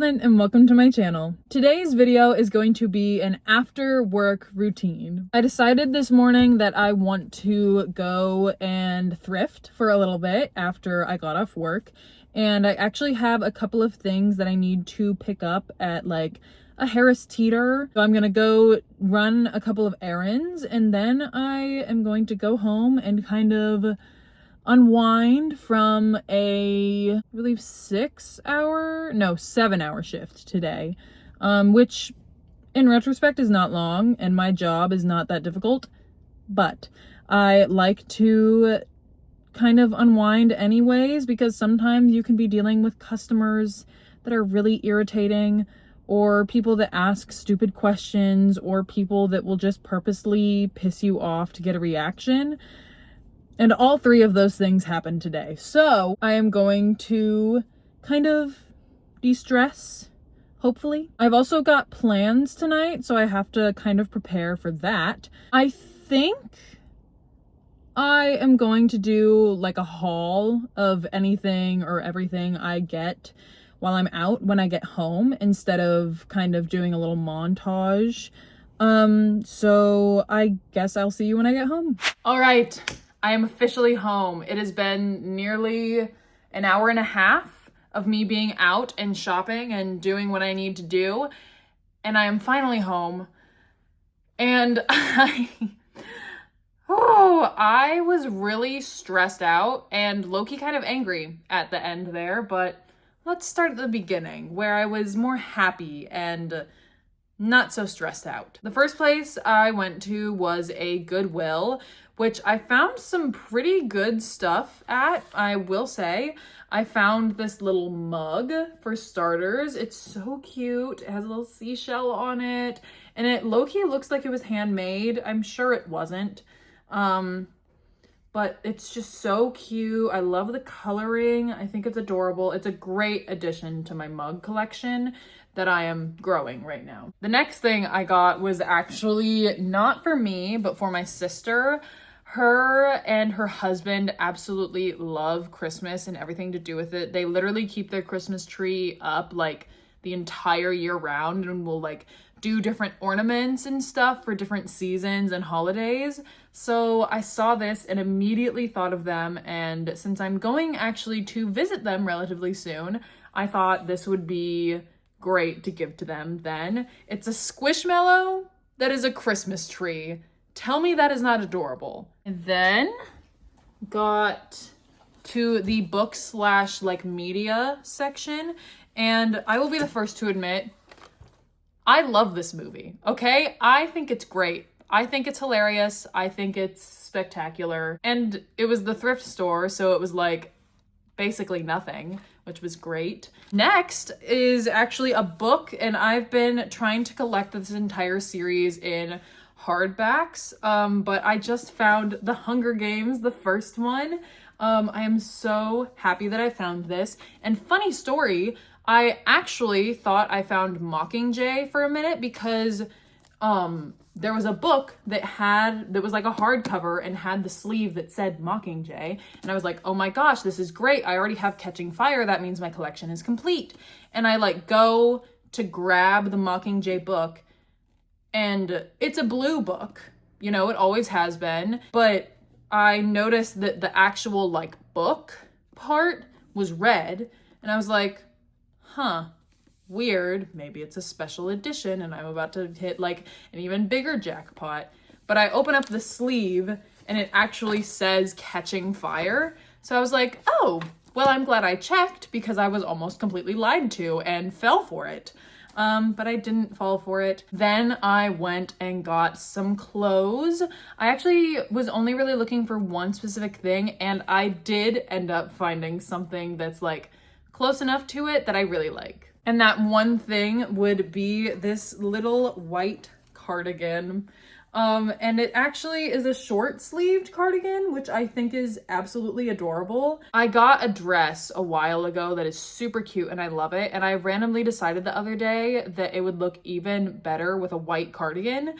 Katelyn and welcome to my channel. Today's video is going to be an after work routine. I decided this morning that I want to go and thrift for a little bit after I got off work, and I actually have a couple of things that I need to pick up at like a Harris Teeter. So I'm gonna go run a couple of errands and then I am going to go home and kind of unwind from a, I believe 7-hour shift today, which in retrospect is not long and my job is not that difficult, but I like to kind of unwind anyways because sometimes you can be dealing with customers that are really irritating, or people that ask stupid questions, or people that will just purposely piss you off to get a reaction. And all three of those things happened today. So I am going to kind of de-stress, hopefully. I've also got plans tonight, so I have to kind of prepare for that. I think I am going to do like a haul of anything or everything I get while I'm out when I get home, instead of kind of doing a little montage. So I guess I'll see you when I get home. All right. I am officially home. It has been nearly an hour and a half of me being out and shopping and doing what I need to do. And I am finally home. And I was really stressed out and low-key kind of angry at the end there. But let's start at the beginning, where I was more happy and not so stressed out. The first place I went to was a Goodwill, which I found some pretty good stuff at, I will say. I found this little mug for starters. It's so cute. It has a little seashell on it, and it low-key looks like it was handmade. I'm sure it wasn't. But it's just so cute. I love the coloring. I think it's adorable. It's a great addition to my mug collection that I am growing right now. The next thing I got was actually not for me, but for my sister. Her and her husband absolutely love Christmas and everything to do with it. They literally keep their Christmas tree up like the entire year round and will like do different ornaments and stuff for different seasons and holidays. So I saw this and immediately thought of them, and since I'm going actually to visit them relatively soon, I thought this would be great to give to them then. It's a squishmallow that is a Christmas tree. Tell me that is not adorable. And then got to the book / like media section, and I will be the first to admit, I love this movie, okay? I think it's great. I think it's hilarious. I think it's spectacular. And it was the thrift store, so it was like basically nothing, which was great. Next is actually a book, and I've been trying to collect this entire series in hardbacks, but I just found The Hunger Games, the first one. I am so happy that I found this. And funny story, I actually thought I found Mockingjay for a minute because there was a book that was like a hardcover and had the sleeve that said Mockingjay, and I was like, oh my gosh, this is great. I already have Catching Fire. That means my collection is complete. And I like go to grab the Mockingjay book, and it's a blue book, you know, it always has been, but I noticed that the actual like book part was red, and I was like, huh, weird, maybe it's a special edition and I'm about to hit like an even bigger jackpot. But I open up the sleeve and it actually says Catching Fire. So I was like, oh, well, I'm glad I checked because I was almost completely lied to and fell for it. But I didn't fall for it. Then I went and got some clothes. I actually was only really looking for one specific thing, and I did end up finding something that's like close enough to it that I really like. And that one thing would be this little white cardigan. And it actually is a short-sleeved cardigan, which I think is absolutely adorable. I got a dress a while ago that is super cute and I love it. And I randomly decided the other day that it would look even better with a white cardigan.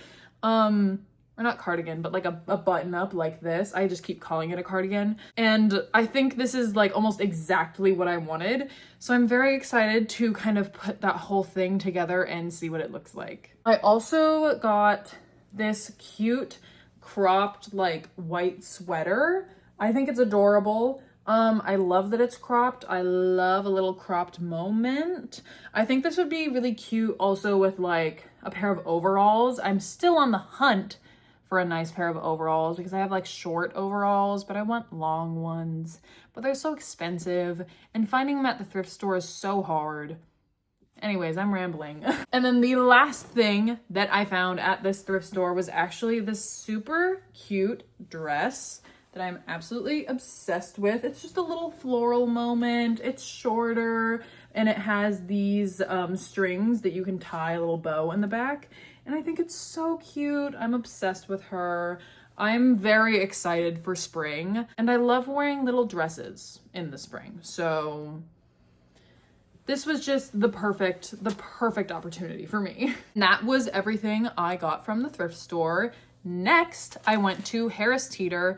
or not cardigan, but like a button up like this. I just keep calling it a cardigan. And I think this is like almost exactly what I wanted. So I'm very excited to kind of put that whole thing together and see what it looks like. I also got this cute cropped like white sweater. I think it's adorable. I love that it's cropped. I love a little cropped moment. I think this would be really cute also with like a pair of overalls. I'm still on the hunt for a nice pair of overalls because I have like short overalls, but I want long ones. But they're so expensive and finding them at the thrift store is so hard. Anyways, I'm rambling. And then the last thing that I found at this thrift store was actually this super cute dress that I'm absolutely obsessed with. It's just a little floral moment. It's shorter and it has these strings that you can tie a little bow in the back. And I think it's so cute. I'm obsessed with her. I'm very excited for spring and I love wearing little dresses in the spring. So this was just the perfect opportunity for me. And that was everything I got from the thrift store. Next, I went to Harris Teeter,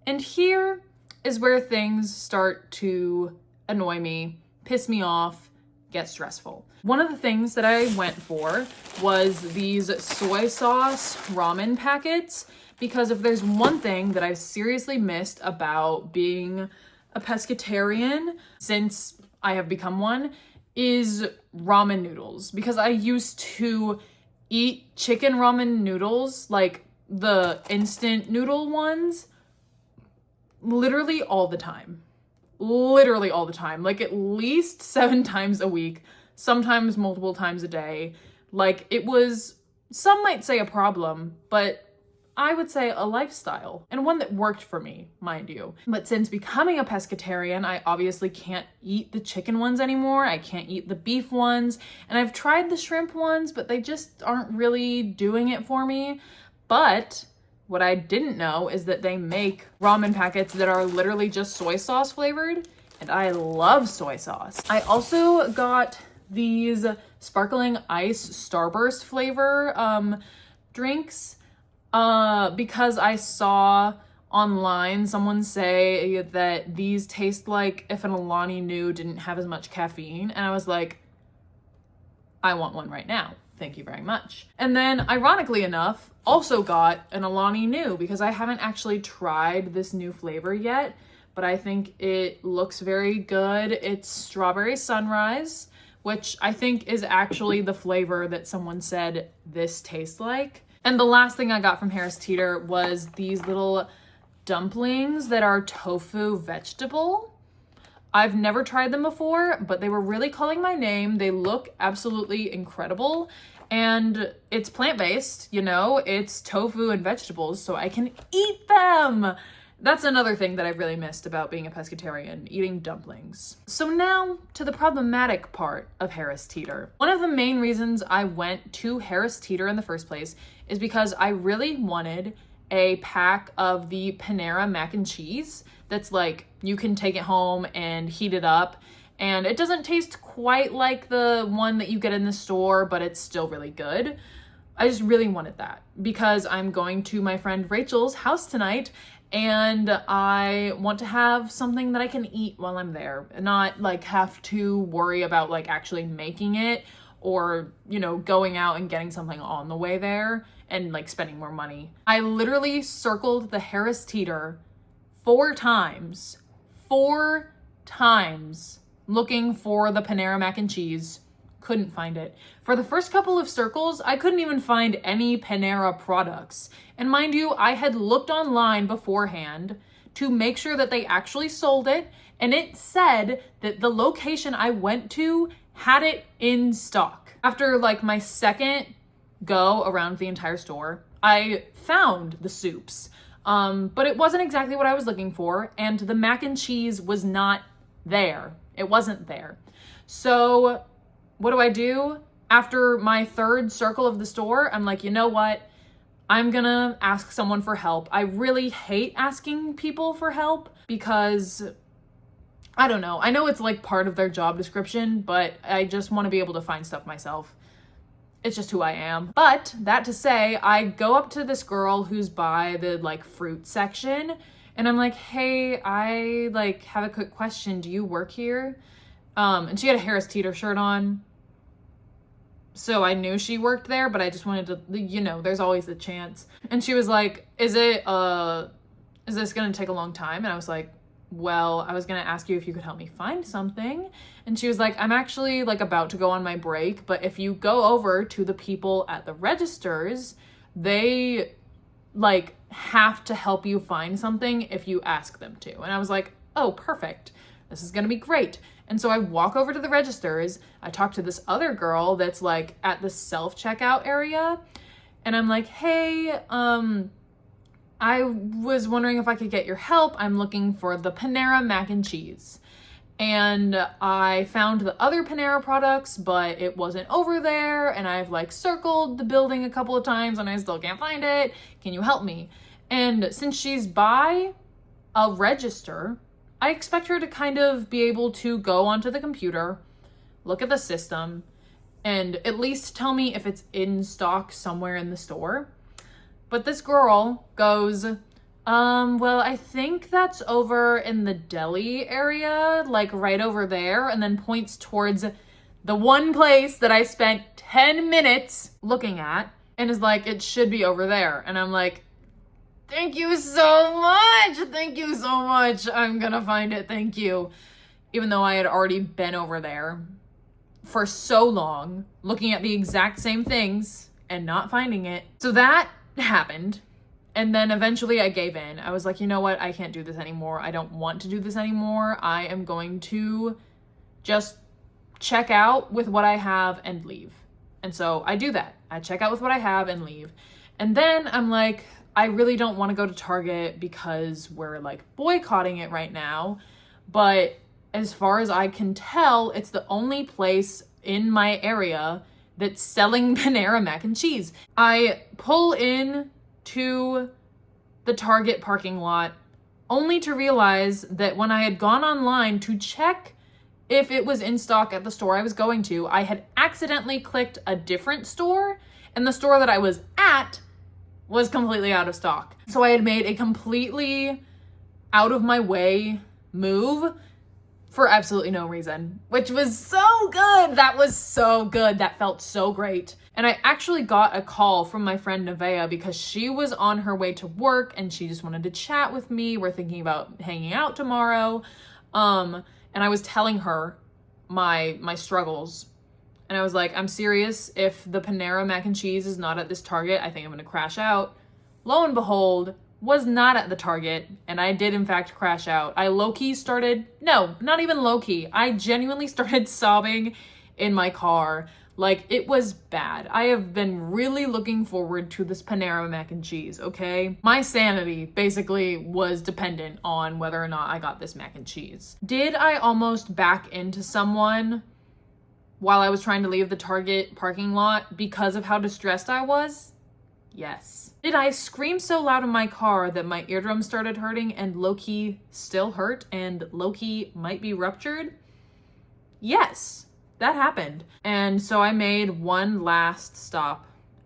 and here is where things start to annoy me, piss me off, get stressful. One of the things that I went for was these soy sauce ramen packets, because if there's one thing that I've seriously missed about being a pescatarian since I have become one, is ramen noodles. Because I used to eat chicken ramen noodles, like the instant noodle ones, literally all the time. Literally all the time. Like at least 7 times a week, sometimes multiple times a day. Like it was, some might say a problem, but I would say a lifestyle, and one that worked for me, mind you. But since becoming a pescatarian, I obviously can't eat the chicken ones anymore. I can't eat the beef ones, and I've tried the shrimp ones, but they just aren't really doing it for me. But what I didn't know is that they make ramen packets that are literally just soy sauce flavored, and I love soy sauce. I also got these sparkling ice Starburst flavor drinks because I saw online someone say that these taste like if an Alani Nu didn't have as much caffeine, and I was like, I want one right now. Thank you very much. And then, ironically enough, also got an Alani Nu because I haven't actually tried this new flavor yet, but I think it looks very good. It's Strawberry Sunrise, which I think is actually the flavor that someone said this tastes like. And the last thing I got from Harris Teeter was these little dumplings that are tofu vegetable. I've never tried them before, but they were really calling my name. They look absolutely incredible. And it's plant-based, you know, it's tofu and vegetables, so I can eat them. That's another thing that I've really missed about being a pescatarian, eating dumplings. So now to the problematic part of Harris Teeter. One of the main reasons I went to Harris Teeter in the first place is because I really wanted a pack of the Panera mac and cheese that's like, you can take it home and heat it up. And it doesn't taste quite like the one that you get in the store, but it's still really good. I just really wanted that because I'm going to my friend Rachel's house tonight and I want to have something that I can eat while I'm there and not like have to worry about like actually making it or, you know, going out and getting something on the way there and like spending more money. I literally circled the Harris Teeter 4 times looking for the Panera mac and cheese. Couldn't find it. For the first couple of circles, I couldn't even find any Panera products. And mind you, I had looked online beforehand to make sure that they actually sold it, and it said that the location I went to had it in stock. After like my second go around the entire store, I found the soups, but it wasn't exactly what I was looking for, and the mac and cheese was not there. It wasn't there. So what do? After my 3rd circle of the store, I'm like, you know what? I'm gonna ask someone for help. I really hate asking people for help because, I don't know. I know it's like part of their job description, but I just want to be able to find stuff myself. it's just who I am. But that to say, I go up to this girl who's by the like fruit section and I'm like, hey, I like have a quick question. Do you work here? And she had a Harris Teeter shirt on. So I knew she worked there, but I just wanted to, you know, there's always a chance. And she was like, is this gonna take a long time? And I was like, well, I was gonna ask you if you could help me find something. And she was like, I'm actually like about to go on my break, but if you go over to the people at the registers, they like have to help you find something if you ask them to. And I was like, oh, perfect. This is gonna be great. And so I walk over to the registers. I talk to this other girl that's like at the self-checkout area. And I'm like, hey, I was wondering if I could get your help. I'm looking for the Panera mac and cheese. And I found the other Panera products, but it wasn't over there. And I've like circled the building a couple of times and I still can't find it. Can you help me? And since she's by a register, I expect her to kind of be able to go onto the computer, look at the system, and at least tell me if it's in stock somewhere in the store. But this girl goes, well, I think that's over in the deli area, like right over there, and then points towards the one place that I spent 10 minutes looking at and is like, it should be over there. And I'm like, thank you so much. Thank you so much. I'm gonna find it. Thank you. Even though I had already been over there for so long, looking at the exact same things and not finding it. So that happened. And then eventually I gave in. I was like, you know what? I can't do this anymore. I don't want to do this anymore. I am going to just check out with what I have and leave. And so I do that. I check out with what I have and leave. And then I'm like, I really don't want to go to Target because we're like boycotting it right now. But as far as I can tell, it's the only place in my area that's selling Panera mac and cheese. I pull in to the Target parking lot only to realize that when I had gone online to check if it was in stock at the store I was going to, I had accidentally clicked a different store, and the store that I was at was completely out of stock. So I had made a completely out of my way move for absolutely no reason, which was so good. That was so good. That felt so great. And I actually got a call from my friend Nevaeh because she was on her way to work and she just wanted to chat with me. We're thinking about hanging out tomorrow. And I was telling her my struggles. And I was like, I'm serious. If the Panera mac and cheese is not at this Target, I think I'm gonna crash out. Lo and behold, was not at the Target, and I did in fact crash out. I low-key started, no, not even low-key. I genuinely started sobbing in my car. Like, it was bad. I have been really looking forward to this Panera mac and cheese, okay? My sanity basically was dependent on whether or not I got this mac and cheese. Did I almost back into someone while I was trying to leave the Target parking lot because of how distressed I was? Yes. Did I scream so loud in my car that my eardrum started hurting and low-key still hurt and low-key might be ruptured? Yes, that happened. And so I made one last stop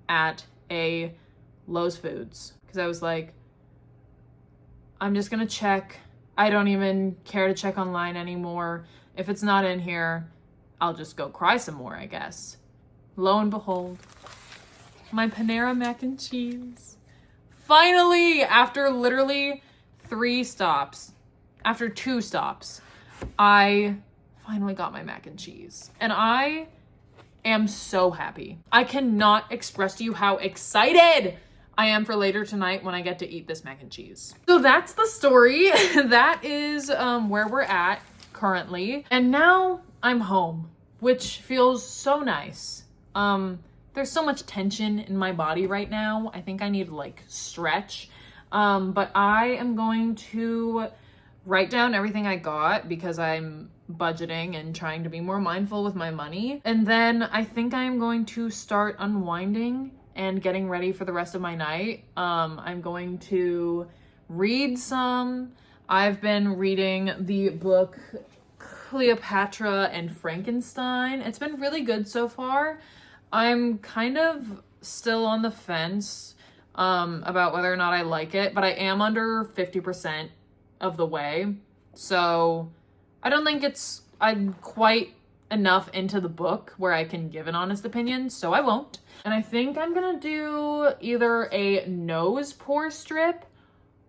at a Lowe's Foods because I was like, I'm just gonna check. I don't even care to check online anymore. If it's not in here, I'll just go cry some more, I guess. Lo and behold, my Panera mac and cheese. Finally, after literally 2 stops, I finally got my mac and cheese. And I am so happy. I cannot express to you how excited I am for later tonight when I get to eat this mac and cheese. So that's the story. That is where we're at currently. And now I'm home, which feels so nice. There's so much tension in my body right now. I think I need to like stretch. But I am going to write down everything I got because I'm budgeting and trying to be more mindful with my money. And then I think I'm going to start unwinding and getting ready for the rest of my night. I'm going to read some. I've been reading the book Cleopatra and Frankenstein. It's been really good so far. I'm kind of still on the fence about whether or not I like it, but I am under 50% of the way. So I don't think I'm quite enough into the book where I can give an honest opinion, so I won't. And I think I'm gonna do either a nose pore strip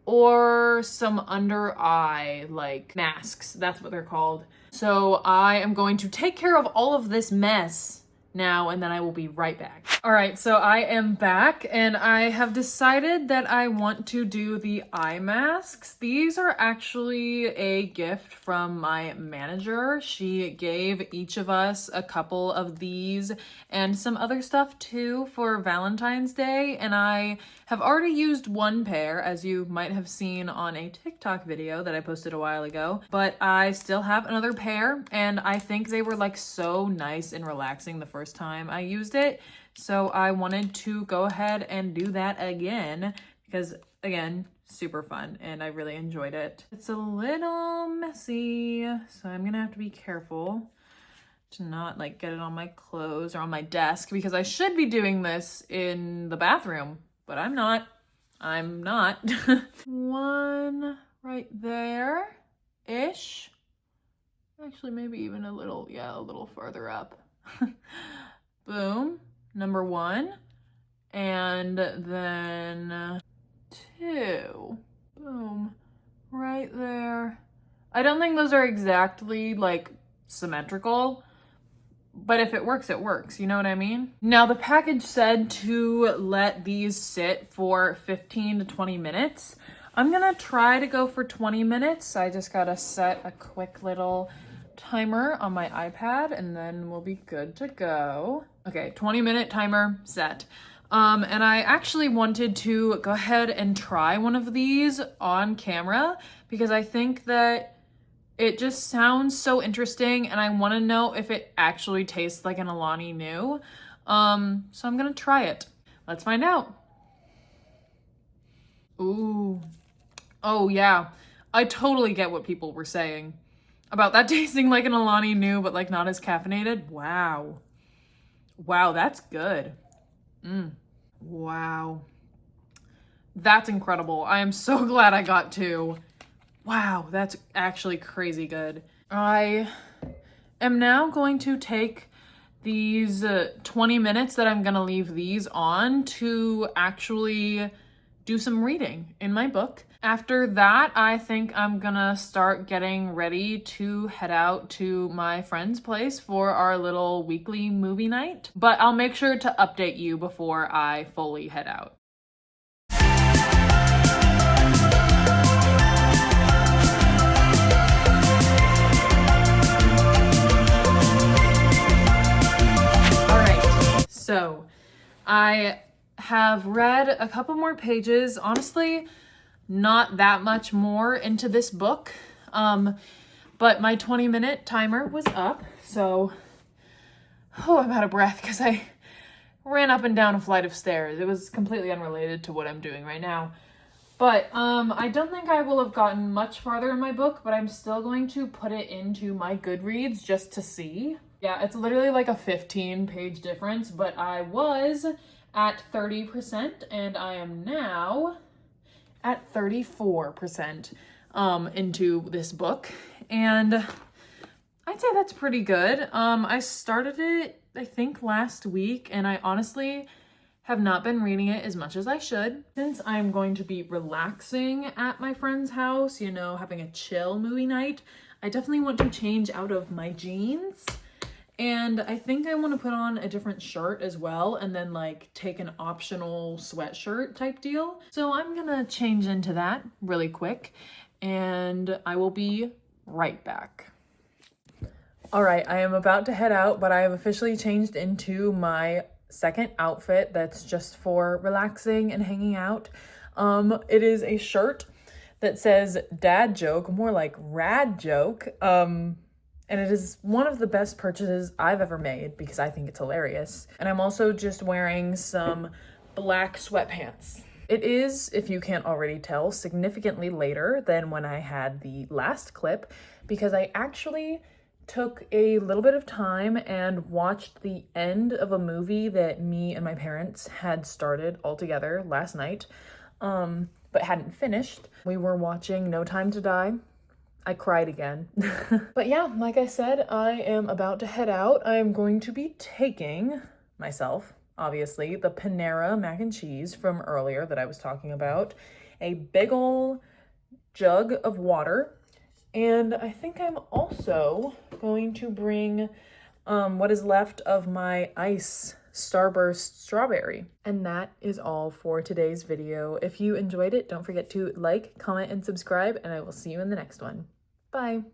or some under eye like masks. That's what they're called. So I am going to take care of all of this mess now, and then I will be right back. All right, so I am back and I have decided that I want to do the eye masks. These are actually a gift from my manager. She gave each of us a couple of these and some other stuff too for Valentine's Day, and I have already used one pair, as you might have seen on a TikTok video that I posted a while ago, but I still have another pair, and I think they were like so nice and relaxing the first time I used it. So I wanted to go ahead and do that again because, again, super fun and I really enjoyed it. It's a little messy, so I'm gonna have to be careful to not like get it on my clothes or on my desk because I should be doing this in the bathroom, but I'm not. One right there-ish. Actually, maybe even a little farther up. Boom. Number one. And then two. Boom. Right there. I don't think those are exactly like symmetrical, but if it works, it works. You know what I mean? Now the package said to let these sit for 15 to 20 minutes. I'm gonna try to go for 20 minutes. I just gotta set a quick little timer on my iPad and then we'll be good to go. Okay, 20-minute timer set. And I actually wanted to go ahead and try one of these on camera because I think that it just sounds so interesting and I want to know if it actually tastes like an Alani Nu. So I'm gonna try it. Let's find out. Ooh. Oh yeah, I totally get what people were saying about that tasting like an Alani Nu, but like not as caffeinated. Wow. Wow, that's good. Wow. That's incredible. I am so glad I got two. Wow, that's actually crazy good. I am now going to take these 20 minutes that I'm gonna leave these on to actually do some reading in my book. After that, I think I'm gonna start getting ready to head out to my friend's place for our little weekly movie night. But I'll make sure to update you before I fully head out. All right, so I have read a couple more pages. Honestly, not that much more into this book, but my 20-minute timer was up, so I'm out of breath because I ran up and down a flight of stairs. It was completely unrelated to what I'm doing right now, but I don't think I will have gotten much farther in my book, but I'm still going to put it into my Goodreads just to see. Yeah, it's literally like a 15-page difference, but I was at 30% and I am now at 34% into this book, and I'd say that's pretty good. I started it, I think, last week, and I honestly have not been reading it as much as I should. Since I'm going to be relaxing at my friend's house, you know, having a chill movie night, I definitely want to change out of my jeans. And I think I want to put on a different shirt as well and then like take an optional sweatshirt type deal. So I'm gonna change into that really quick and I will be right back. All right, I am about to head out, but I have officially changed into my second outfit that's just for relaxing and hanging out. It is a shirt that says dad joke, more like rad joke. And it is one of the best purchases I've ever made because I think it's hilarious. And I'm also just wearing some black sweatpants. It is, if you can't already tell, significantly later than when I had the last clip because I actually took a little bit of time and watched the end of a movie that me and my parents had started all together last night, but hadn't finished. We were watching No Time to Die. I cried again. But yeah, like I said, I am about to head out. I am going to be taking myself, obviously, the Panera mac and cheese from earlier that I was talking about, a big ol' jug of water, and I think I'm also going to bring what is left of my ice Starburst strawberry. And that is all for today's video. If you enjoyed it, don't forget to like, comment, and subscribe, and I will see you in the next one. Bye.